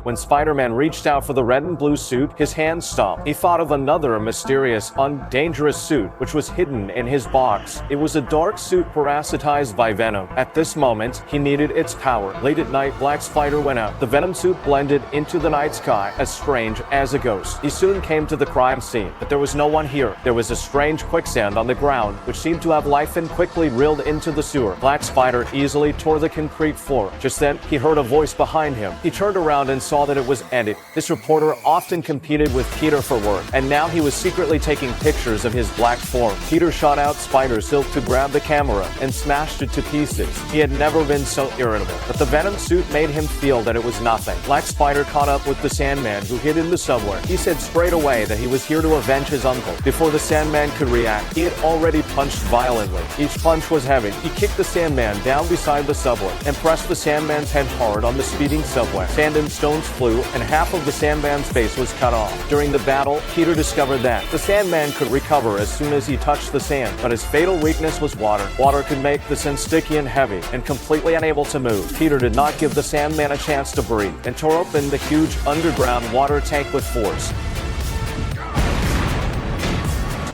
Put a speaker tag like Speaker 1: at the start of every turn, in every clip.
Speaker 1: When Spider-Man reached out for the red and blue suit, his hand stopped. He thought of another mysterious, dangerous suit, which was hidden in his box. It was a dark suit parasitized by Venom. At this moment, he needed its power. Late at night, Black Spider went out. The Venom suit blended into the night sky, as strange as a ghost. He soon came to the crime scene, but there was no one here. There was a strange quicksand on the ground, which seemed to have life and quickly reeled into the sewer. Black Spider easily tore the concrete floor. Just then, he heard a voice behind him. He turned around and saw that it was Eddie. This reporter often competed with Peter for work, and now he was secretly taking pictures of his black form. Peter shot out Spider Silk to grab the camera and smashed it to pieces. He had never been so irritable, but the Venom suit made him feel that it was nothing. Black Spider caught up with the Sandman, who hid in the subway. He said straight away that he was here to avenge his uncle. Before the Sandman could react, he had already punched violently. Each punch was heavy. He kicked the Sandman down beside the subway and pressed the Sandman's head hard on the speeding subway. Sand and stones flew, and half of the Sandman's face was cut off. During the battle, Peter discovered that the Sandman could recover as soon as he touched the sand, but his fatal weakness was water. Water could make the sand sticky and heavy, and completely unable to move. Peter did not give the Sandman a chance to breathe, and tore open the huge underground water tank with force.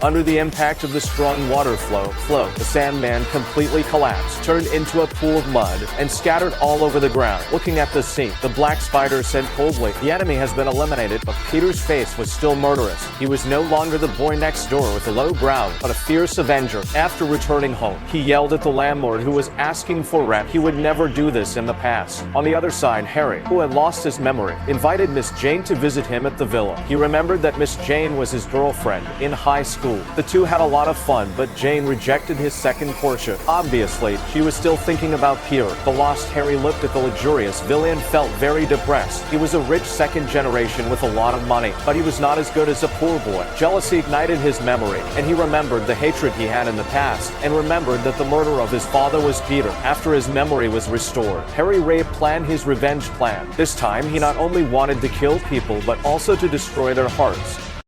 Speaker 1: Under the impact of the strong water flow, the Sandman completely collapsed, turned into a pool of mud, and scattered all over the ground. Looking at the scene, the Black Spider said coldly, "The enemy has been eliminated," but Peter's face was still murderous. He was no longer the boy next door with a low brow, but a fierce avenger. After returning home, he yelled at the landlord who was asking for rent. He would never do this in the past. On the other side, Harry, who had lost his memory, invited Miss Jane to visit him at the villa. He remembered that Miss Jane was his girlfriend in high school. The two had a lot of fun, but Jane rejected his second courtship. Obviously, she was still thinking about Peter. The lost Harry looked at the luxurious villa and felt very depressed. He was a rich second generation with a lot of money, but he was not as good as a poor boy. Jealousy ignited his memory, and he remembered the hatred he had in the past, and remembered that the murderer of his father was Peter. After his memory was restored, Harry Ray planned his revenge plan. This time, he not only wanted to kill people, but also to destroy their hearts.